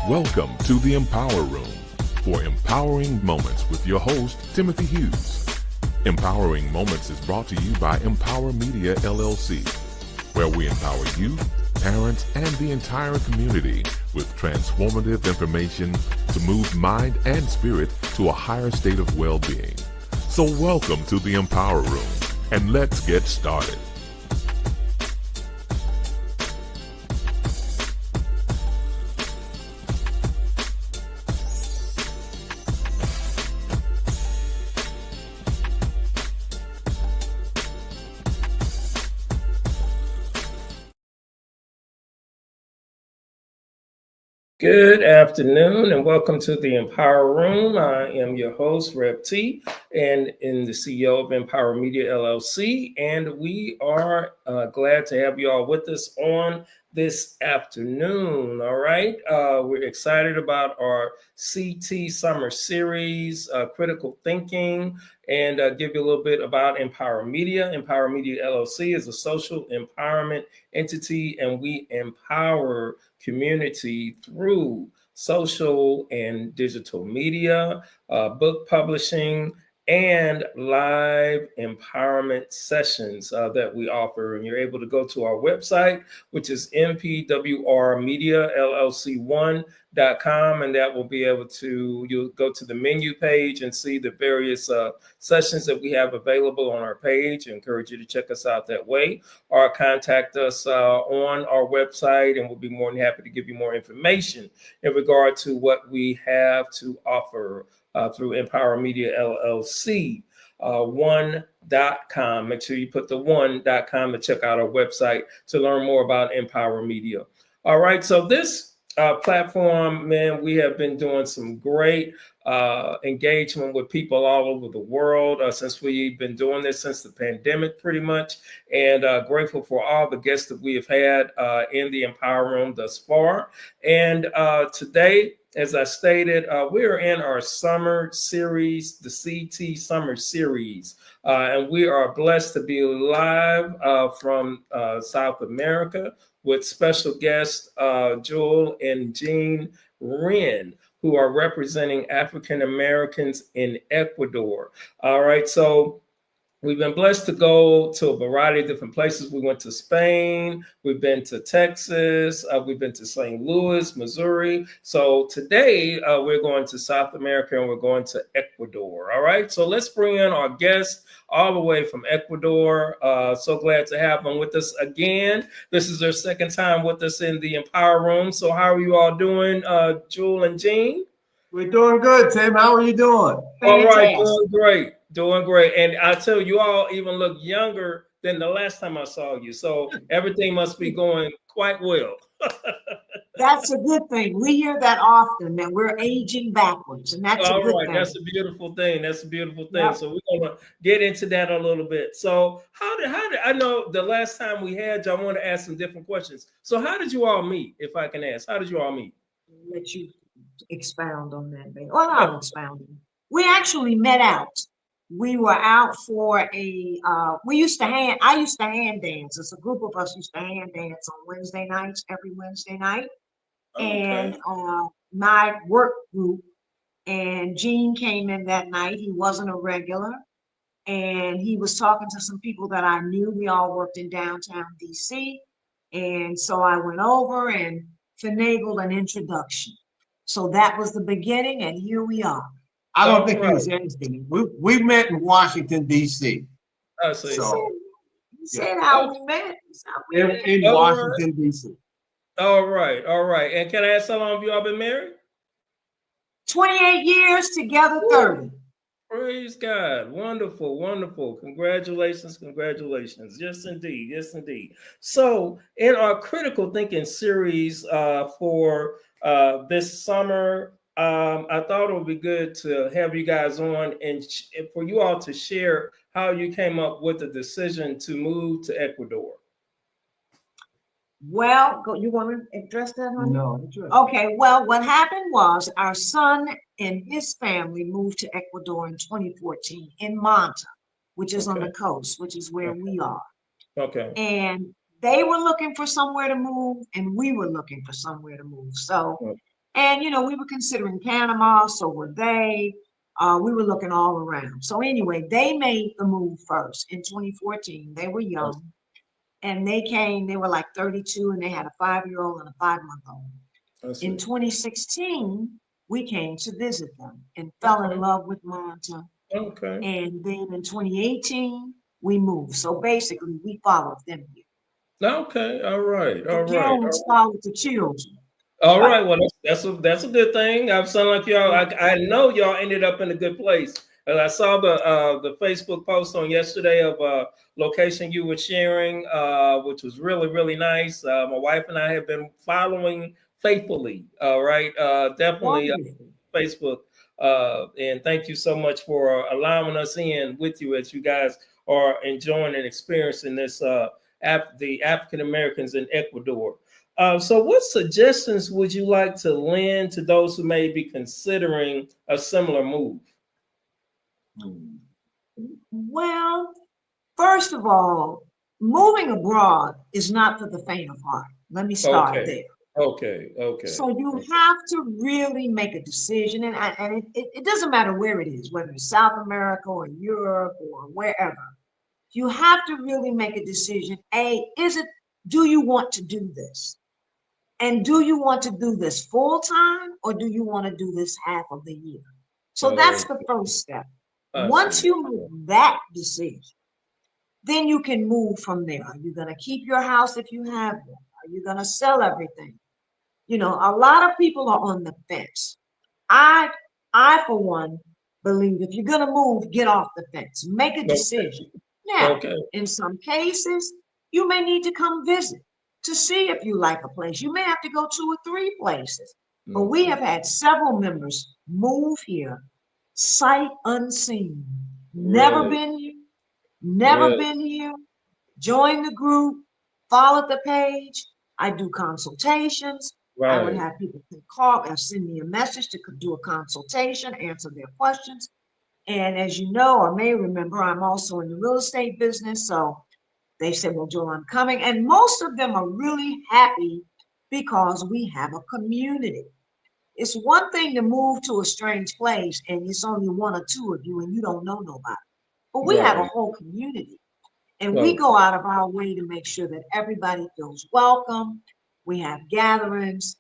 Welcome to the Empower Room for Empowering Moments with your host, Timothy Hughes. Empowering Moments is brought to you by Empower Media, LLC, where we empower you, parents, and the entire community with transformative information to move mind and spirit to a higher state of well-being. So welcome to the Empower Room, and let's get started. Good afternoon and welcome to the Empower Room. I am your host, Rep T, and the CEO of Empower Media LLC. And we are glad to have you all with us on this afternoon. All right. We're excited about our CT Summer Series, Critical Thinking, and give you a little bit about Empower Media. Empower Media LLC is a social empowerment entity, and we empower community through social and digital media, book publishing, and live empowerment sessions that we offer. And you're able to go to our website, which is MPWR'ing and that will be able to, you'll go to the menu page and see the various sessions that we have available on our page. I encourage you to check us out that way, or contact us on our website, and we'll be more than happy to give you more information in regard to what we have to offer through Empower Media LLC. One.com. Make sure you put the one.com to check out our website to learn more about Empower Media. All right, so this platform, man, we have been doing some great engagement with people all over the world since we've been doing this since the pandemic, pretty much, and grateful for all the guests that we have had in the Empower Room thus far. And today, as I stated, we're in our summer series, the CT Summer Series, and we are blessed to be live from South America with special guests Joel and Jean Wren, who are representing African Americans in Ecuador. All right, so we've been blessed to go to a variety of different places. We went to Spain, we've been to Texas, we've been to St. Louis, Missouri. So today we're going to South America and we're going to Ecuador. All right, so let's bring in our guest all the way from Ecuador. So glad to have them with us again. This is their second time with us in the Empower Room. So how are you all doing, Jewel and Jean? We're doing good, Tim. How are you doing? All right, doing great. Doing great. And I tell you all even look younger than the last time I saw you. So everything must be going quite well. That's a good thing. We hear that often, that we're aging backwards, and that's a good thing. That's a beautiful thing. That's a beautiful thing. Yep. So we're gonna get into that a little bit. So how did I know the last time we had you, I want to ask some different questions. So how did you all meet, if I can ask? How did you all meet? Let you expound on that, baby. Well, I'll expound. We actually met out. We were out for I used to hand dance. It's a group of us used to hand dance on Wednesday nights, every Wednesday night. Okay. And my work group, and Gene came in that night. He wasn't a regular, and he was talking to some people that I knew. We all worked in downtown DC. And so I went over and finagled an introduction. So that was the beginning, and here we are. I don't think it was anything. We met in Washington, D.C. Oh, so you said how we met. In Washington, D.C. All right. And can I ask how long have you all been married? 28 years, together 30. Praise God. Wonderful. Congratulations. Yes, indeed. So in our critical thinking series for this summer, I thought it would be good to have you guys on and for you all to share how you came up with the decision to move to Ecuador. Well, you want to address that, honey? No. Okay, well, what happened was our son and his family moved to Ecuador in 2014 in Manta, which is on the coast, which is where we are. Okay. And they were looking for somewhere to move, and we were looking for somewhere to move. So And, we were considering Panama, so were they. We were looking all around. So anyway, they made the move first in 2014. They were young. And they came, they were like 32, and they had a 5-year-old and a 5-month-old. In 2016, we came to visit them and fell in love with Manta. Okay. And then in 2018, we moved. So basically, we followed them here. Okay. All right. All The right. parents followed the children. All right. Well, that's a good thing. I sound like y'all. I know y'all ended up in a good place. And I saw the Facebook post on yesterday of location you were sharing, which was really nice. My wife and I have been following faithfully. All right. Definitely Facebook. And thank you so much for allowing us in with you as you guys are enjoying and experiencing this the African Americans in Ecuador. So what suggestions would you like to lend to those who may be considering a similar move? Well, first of all, moving abroad is not for the faint of heart. Let me start there. Okay. So you have to really make a decision, and it doesn't matter where it is, whether it's South America or Europe or wherever. You have to really make a decision. Do you want to do this? And do you want to do this full time, or do you want to do this half of the year? So that's the first step. Once you make that decision, then you can move from there. Are you going to keep your house if you have one? Are you going to sell everything? A lot of people are on the fence. I for one, believe if you're going to move, get off the fence. Make a decision. Now, in some cases, you may need to come visit to see if you like a place. You may have to go 2 or 3 places. But we have had several members move here, sight unseen. Never been here, join the group, follow the page. I do consultations. I would have people call or send me a message to do a consultation, answer their questions. And as you know, or may remember, I'm also in the real estate business. So they said, well, Joel, I'm coming. And most of them are really happy because we have a community. It's one thing to move to a strange place and it's only 1 or 2 of you and you don't know nobody. But we have a whole community. And we go out of our way to make sure that everybody feels welcome. We have gatherings.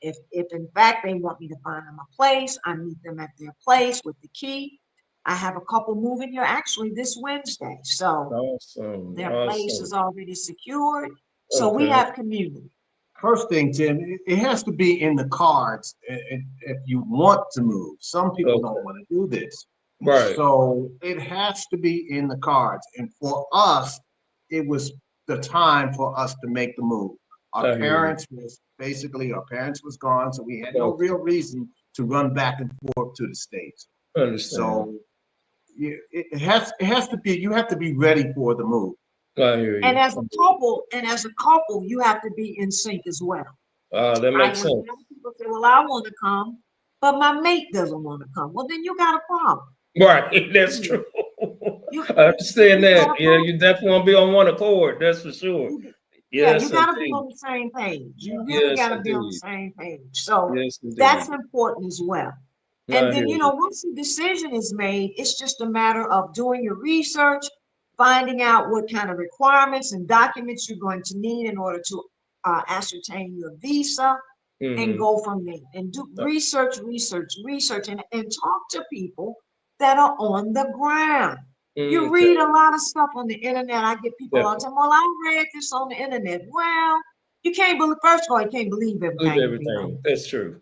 If in fact they want me to find them a place, I meet them at their place with the key. I have a couple moving here actually this Wednesday. So their place is already secured. So we have community. First thing, Tim, it has to be in the cards if you want to move. Some people don't want to do this. Right. So it has to be in the cards. And for us, it was the time for us to make the move. Our parents was gone, so we had no real reason to run back and forth to the States. So it has to be, you have to be ready for the move. I hear you. And as a couple, you have to be in sync as well. That makes sense. People say, well, I want to come, but my mate doesn't want to come. Well, then you got a problem. Right, that's true. I understand that. Yeah, you definitely want to be on one accord. That's for sure. You got to be on the same page. You really got to be on the same page. So that's important as well. And then, once the decision is made, it's just a matter of doing your research, finding out what kind of requirements and documents you're going to need in order to ascertain your visa and go from there. And do research, and talk to people that are on the ground. You read a lot of stuff on the internet. I get people all the time, well, I read this on the internet. Well, you can't believe, first of all, you can't believe everything. That's true.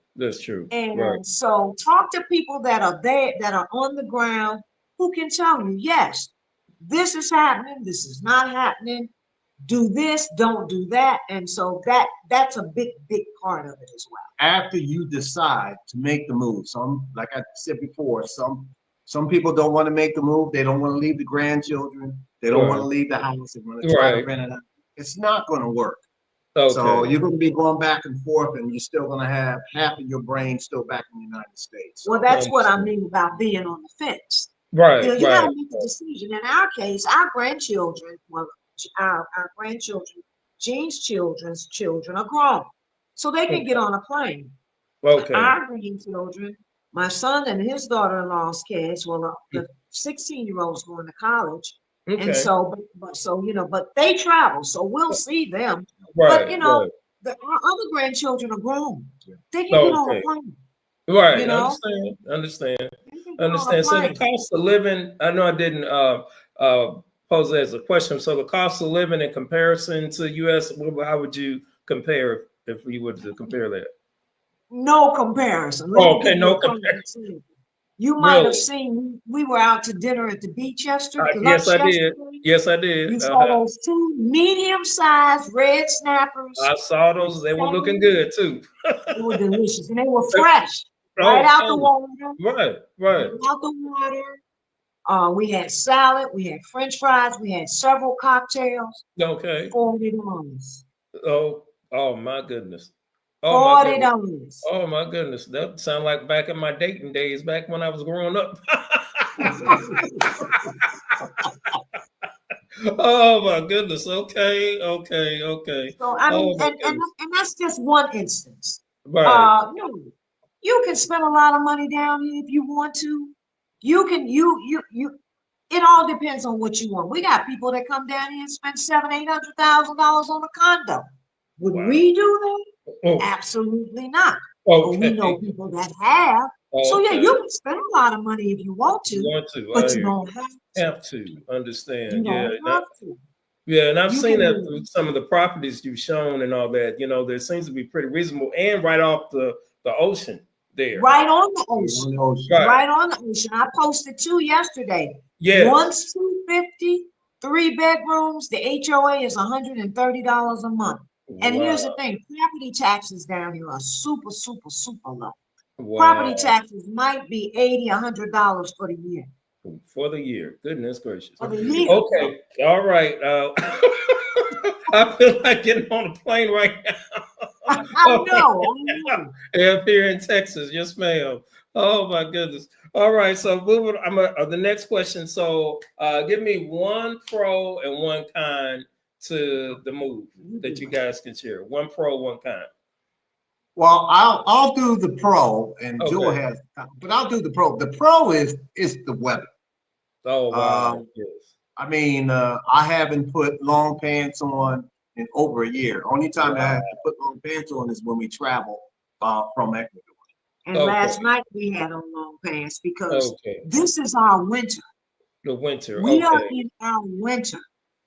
And so talk to people that are there, that are on the ground, who can tell you, yes, this is happening, this is not happening, do this, don't do that. And so that's a big part of it as well. After you decide to make the move, like I said before, some people don't want to make the move. They don't want to leave the grandchildren. They don't want to leave the house. They want to try to rent it out. It's not going to work. So you're going to be going back and forth, and you're still going to have half of your brain still back in the United States. Well, that's what I mean about being on the fence. Right. You got to make a decision. In our case, our grandchildren, our grandchildren, Jean's children's children are grown, so they can get on a plane. Okay. Our grandchildren, my son and his daughter-in-law's kids, well, the 16-year-old's going to college. And Okay. so, so, but they travel, so we'll see them. But, Right. Right. our other grandchildren are grown. They can get on a Okay. plane, Right. you know, Understand. Understand. they can get on a Understand. So the plane. cost of living, I know I didn't pose it as a question. So the cost of living in comparison to US, how would you compare if you were to compare that? No comparison. Let Oh, me okay, give you no a prime comparison. example. You might have Really? seen, we were out to dinner at the beach Yes, lunch I did. yesterday. Yes, I did. You saw those two medium-sized red snappers I saw for those. They were looking 70. good too. They were delicious and they were fresh, right out the Okay. water, Right. right Right. out the water. We had salad, we had French fries, we had several cocktails. Okay. $40. Oh. Oh my goodness. Oh my goodness. $40. Oh my goodness. That sound like back in my dating days, back when I was growing up. Oh my goodness. Okay. Okay. Okay. So I mean, Oh my and goodness. that's just one instance. Right. You can spend a lot of money down here if you want to. You can you. It all depends on what you want. We got people that come down here and spend $700,000-800,000 on a condo. Would Wow. we do that? Oh, Absolutely not. But we know okay. people that have. So yeah, Okay. you can spend a lot of money if you want You to, want to? I but you hear. don't have to. Have to You understand. Yeah. don't have to. Yeah, and I've You seen can that live through some of the properties you've shown and all that. There seems to be pretty reasonable and right off the ocean there. right on the On ocean. the ocean. Right. Right on the ocean. I posted two yesterday. Yes. One's 250, 3 bedrooms. The HOA is $130 a month. And here's the Wow. thing, property taxes down here are super, super, super low. Wow. Property taxes might be $80, $100 for the year. For the year. Goodness gracious. For the year. Okay. All right. I feel like getting on a plane right now. I know. Up here in Texas. Yes, ma'am. Oh my goodness. All right. So moving the next question. So give me one pro and one con to the move that you guys can share. One pro, one con. Well, I'll do the pro, and Jewel Okay. has, but I'll do the pro. The pro is the weather. Oh wow. Yes. I mean, I haven't put long pants on in over a year. Only time I have to put long pants on is when we travel from Ecuador. And Okay. last night we had on long pants because Okay. this is our winter. The winter. We are Okay. in our winter.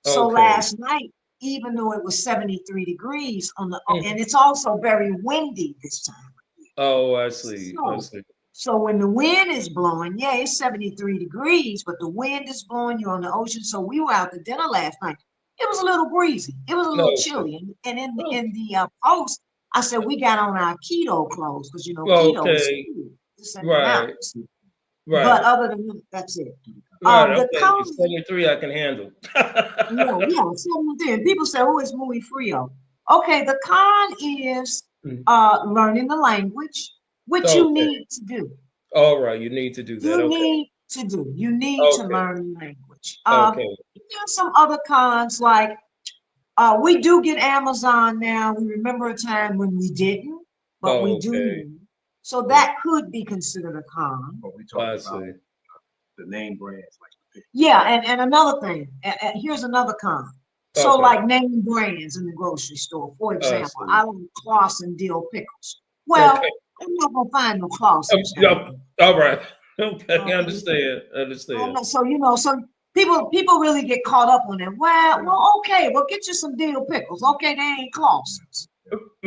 So Okay. last night, even though it was 73 degrees and it's also very windy this time. Oh, I see. I see. So when the wind is blowing, yeah, it's 73 degrees, but the wind is blowing, you're on the ocean. So we were out to dinner last night. It was a little breezy. It was a little chilly. And in the post, I said, we got on our keto clothes because, keto is Okay. food. It's in the Right. mountains. Right. But other than that, that's it. Right. The Okay. color, 73 I can handle. yeah, 73. People say, oh, it's muy frio. Okay, the con is Mm. learning the language, which you Okay. need to do. All right. You need to do that. You Okay. need to do. You need to Okay. learn the language. Okay. There's some other cons like we do get Amazon now. We remember a time when we didn't, but we do Okay. now. So that could be considered a con. But we I talking about see. the name brands like the Yeah, and another thing, here's another con. So Okay. like name brands in the grocery store, for example, see. I like Clausen dill pickles. Well, Okay. I'm not gonna find no Clausens down All right. Okay. there. Understand. So people really get caught up on that. Well, okay, well get you some dill pickles. Okay, they ain't Clausens,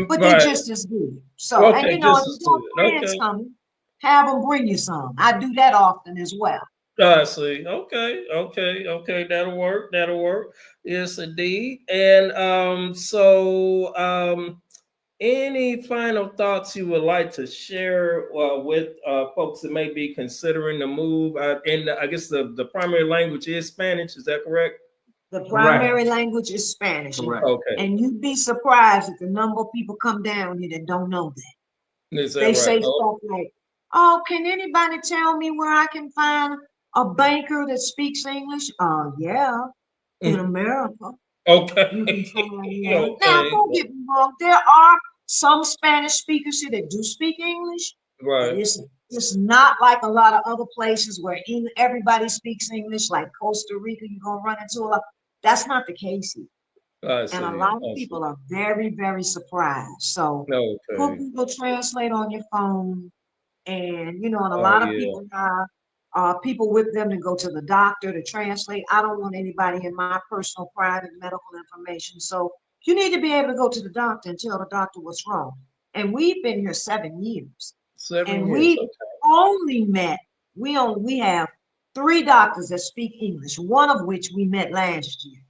but they're Right. just as good. So, and Okay. if Just you as got good. friends Okay. coming, have them bring you some. I do that often as well. I see. Okay. That'll work. Yes, indeed. And any final thoughts you would like to share with folks that may be considering the move? And I guess the primary language is Spanish. Is that correct? The primary language is Spanish. Correct. Okay. And you'd be surprised at the number of people come down here that don't know that. Is that They right? say stuff like, oh, can anybody tell me where I can find a banker that speaks English? Yeah, in America. Okay. You can find that. Now, Okay. don't get me wrong. There are some Spanish speakers here that do speak English, but Right. it's not like a lot of other places where everybody speaks English, like Costa Rica. You're gonna run into a lot. That's not the case here. I And a see. lot of I see. people are very, very surprised. So put Okay. Google Translate on your phone. And, and a Oh lot of yeah. people have people with them to go to the doctor to translate. I don't want anybody in my personal private medical information. So you need to be able to go to the doctor and tell the doctor what's wrong. And we've been here 7 years. 7 years. And Okay. only met, we have 3 doctors that speak English, one of which we met last year.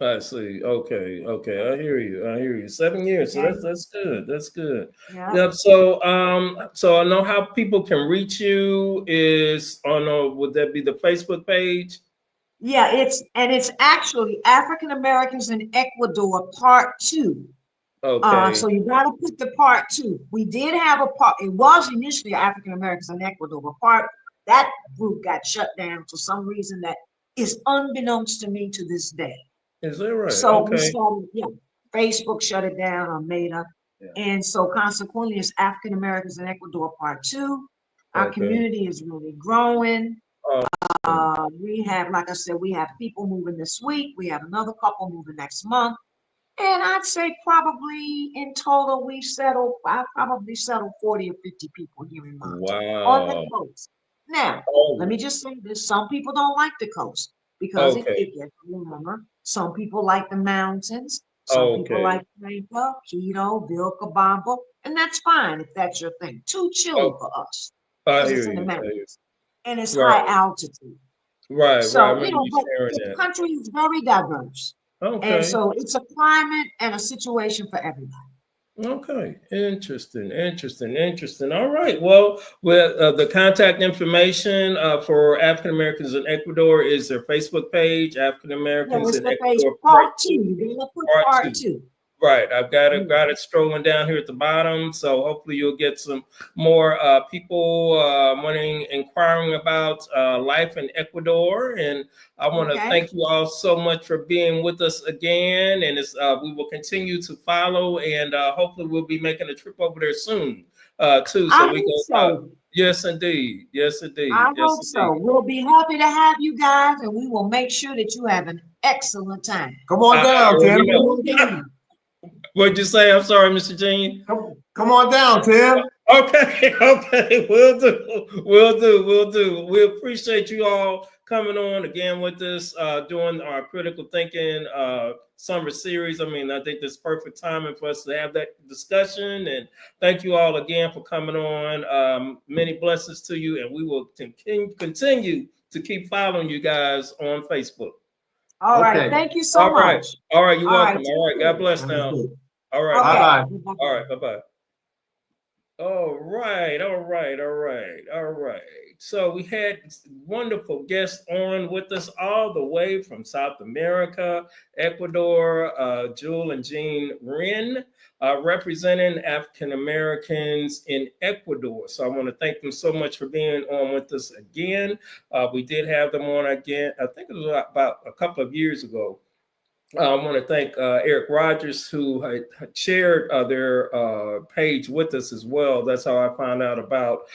I see. Okay. Okay. I hear you. I hear you. 7 years. So Okay. that's good. That's good. Yeah. Yep. So I know how people can reach you is on would that be the Facebook page? Yeah, it's actually African Americans in Ecuador Part 2. Okay. So you got to put the Part 2. We did have a part. It was initially African Americans in Ecuador, but that group got shut down for some reason that is unbeknownst to me to this day. Is that right? So we Okay. started, yeah, Facebook shut it down or made up. Yeah. And so consequently, it's African Americans in Ecuador Part 2. Our Okay. community is really growing. Awesome. We have, like I said, we have people moving this week. We have another couple moving next month. And I'd say probably in total, I probably settled 40 or 50 people here in Monterey on the Wow. coast. Now, let Oh, me just say this. Some people don't like the coast because it okay. gets warmer. Some people like the mountains. Some people Okay. like Tampa, Quito, Vilcabamba, and that's fine if that's your thing. Too chilly Oh, for us I because it's hear in the you. I hear you. mountains and it's Right. high altitude. Right. Right. I So, remember you but sharing the that. country is very diverse. And Okay. so it's a climate and a situation for everybody. Okay, interesting, interesting, interesting. All right. Well, with the contact information for African Americans in Ecuador is their Facebook page, African Yeah, Americans it's in the page Ecuador Part part 2. Two. You're gonna put Part part two. 2. Right. I've got it. Yeah. Got it strolling down here at the bottom. So hopefully you'll get some more people wanting inquiring about life in Ecuador. And I want to Okay. thank you all so much for being with us again. And we will continue to follow, and hopefully we'll be making a trip over there soon too. I So we hope go. so. Yes, indeed. Yes, I indeed. Yes, hope indeed. so. We'll be happy to have you guys, and we will make sure that you have an excellent time. Come on I down, already Tim. Come know. on down. What'd you say? I'm sorry, Mr. Jean. Come on down, Tim. Okay, okay, we'll do, we'll do, we'll do. We appreciate you all coming on again with us, doing our critical thinking summer series. I mean, I think this is perfect timing for us to have that discussion. And thank you all again for coming on. Many blessings to you, and we will continue to keep following you guys on Facebook. All right. Okay. Thank you so All right, much. all right. You're All right. welcome. All right. God bless now. All right. Okay. Bye. Bye-bye. All right. Bye bye. All right, all right, all right, all right. So we had wonderful guests on with us all the way from South America, Ecuador, Jewel and Jean Wren, representing African Americans in Ecuador. So I want to thank them so much for being on with us again. We did have them on again, I think it was about a couple of years ago. I want to thank Eric Rogers, who had shared their page with us as well. That's how I found out about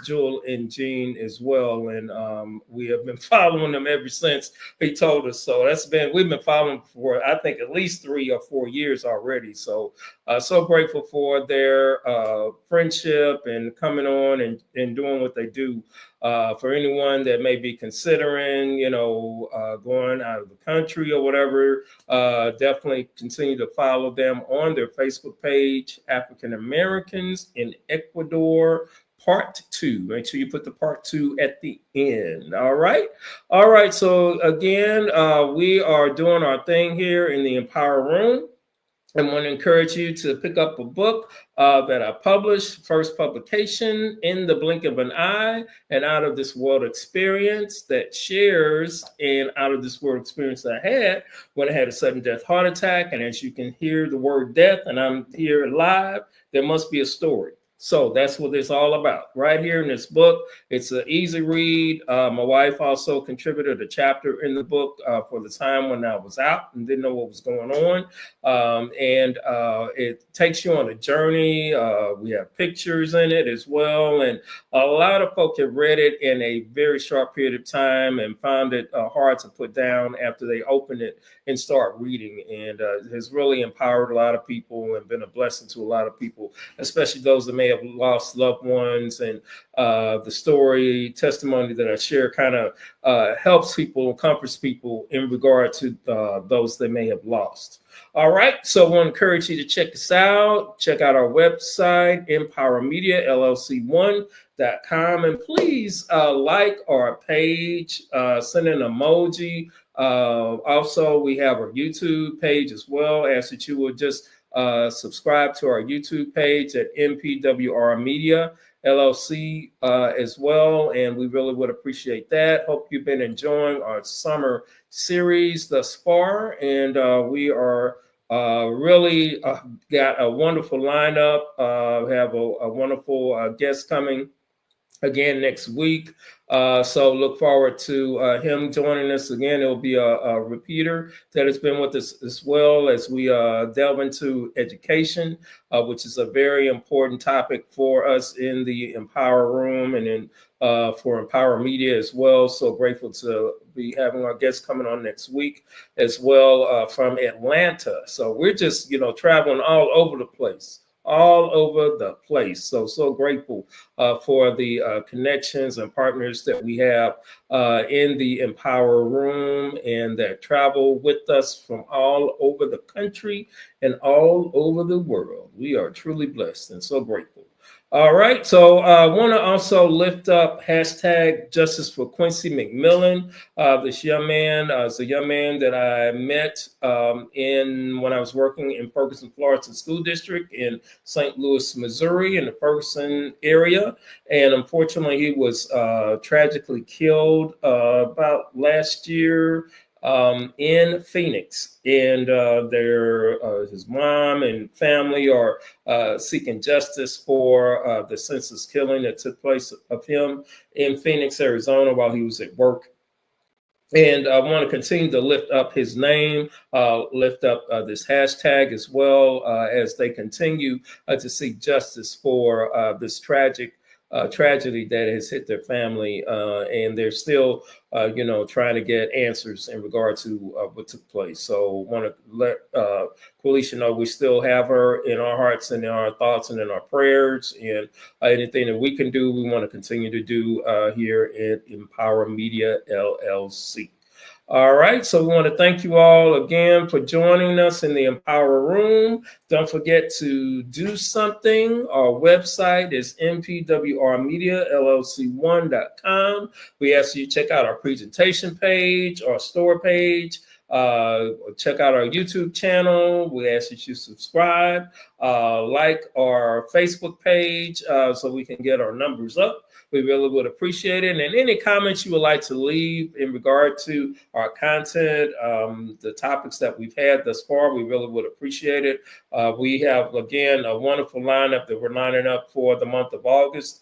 Jewel and Jean as well. And we have been following them ever since he told us. So we've been following for, I think, at least 3 or 4 years already. So, so grateful for their friendship and coming on and doing what they do. For anyone that may be considering, going out of the country or whatever, definitely continue to follow them on their Facebook page, African Americans in Ecuador, Part 2. Make sure you put the Part 2 at the end. All right. All right. So again, we are doing our thing here in the Empower Room. I want to encourage you to pick up a book that I published, first publication, In the Blink of an Eye, an Out of This World Experience that shares an out of this world experience that I had when I had a sudden death heart attack. And as you can hear the word death, and I'm here live, there must be a story. So that's what it's all about right here in this book. It's an easy read. My wife also contributed a chapter in the book for the time when I was out and didn't know what was going on. And it takes you on a journey. We have pictures in it as well. And a lot of folk have read it in a very short period of time and found it hard to put down after they open it and start reading. And it has really empowered a lot of people and been a blessing to a lot of people, especially those that may have lost loved ones. And the story testimony that I share kind of helps people, comforts people in regard to those they may have lost. All right, so I want to encourage you to check us out. Check out our website, MPWR'ing1.com, and please like our page, send an emoji. Also, we have our YouTube page as well. Ask that you will just subscribe to our YouTube page at MPWR Media LLC as well, and we really would appreciate that. Hope you've been enjoying our summer series thus far, and we are really got a wonderful lineup. Have a wonderful guest coming again next week. So look forward to him joining us again. It'll be a repeater that has been with us as well as we delve into education, which is a very important topic for us in the Empower Room and in for Empower Media as well. So grateful to be having our guests coming on next week as well from Atlanta. So we're just, traveling all over the place. So grateful for the connections and partners that we have in the Empower Room and that travel with us from all over the country and all over the world. We are truly blessed and so grateful. All right, so I want to also lift up hashtag Justice for Quincy McMillan. This young man is a young man that I met when I was working in Ferguson, Florida School District in St. Louis, Missouri, in the Ferguson area. And unfortunately, he was tragically killed about last year in Phoenix, and his mom and family are seeking justice for the senseless killing that took place of him in Phoenix, Arizona, while he was at work. And I want to continue to lift up his name, lift up this hashtag as well as they continue to seek justice for this tragedy that has hit their family, and they're still, trying to get answers in regard to what took place. So want to let Qualisha know we still have her in our hearts and in our thoughts and in our prayers, and anything that we can do, we want to continue to do here at Empower Media LLC. All right, so we want to thank you all again for joining us in the Empower Room. Don't forget to do something. Our website is MPWRmediaLLC1.com. We ask you to check out our presentation page, our store page. Check out our YouTube channel. We ask that you subscribe, like our Facebook page so we can get our numbers up. We really would appreciate it. And any comments you would like to leave in regard to our content, the topics that we've had thus far, we really would appreciate it. We have, again, a wonderful lineup that we're lining up for the month of August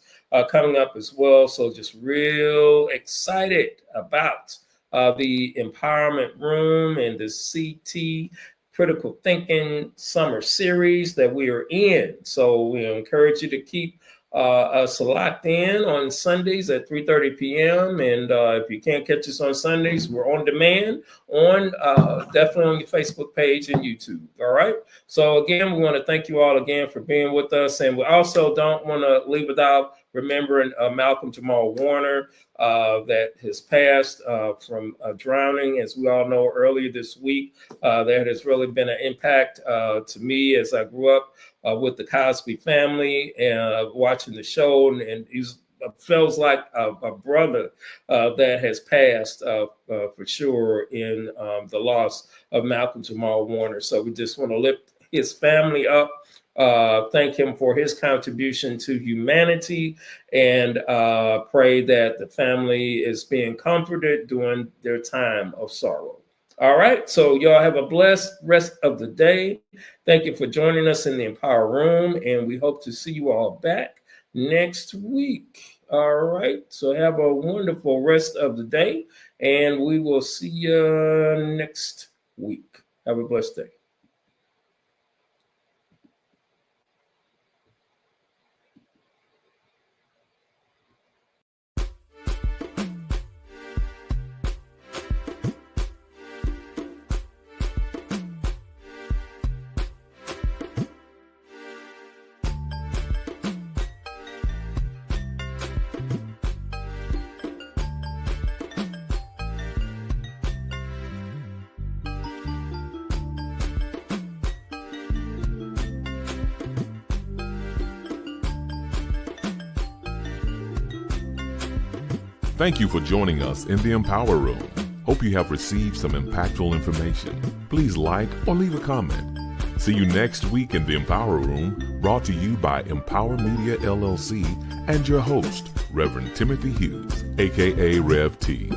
coming up as well. So just real excited about the Empowerment Room and the CT Critical Thinking Summer Series that we are in. So we encourage you to keep us locked in on Sundays at 3:30 p.m. And if you can't catch us on Sundays, we're on demand on definitely on your Facebook page and YouTube. All right. So again, we want to thank you all again for being with us. And we also don't want to leave without remembering Malcolm Jamal Warner that has passed from drowning, as we all know, earlier this week. That has really been an impact to me as I grew up with the Cosby family and watching the show, and he's feels like a brother that has passed for sure in the loss of Malcolm Jamal Warner. So we just want to lift his family up, thank him for his contribution to humanity, and pray that the family is being comforted during their time of sorrow. All right. So y'all have a blessed rest of the day. Thank you for joining us in the Empower Room, and we hope to see you all back next week. All right. So have a wonderful rest of the day, and we will see you next week. Have a blessed day. Thank you for joining us in the Empower Room. Hope you have received some impactful information. Please like or leave a comment. See you next week in the Empower Room, brought to you by Empower Media LLC and your host, Reverend Timothy Hughes, aka Rev T.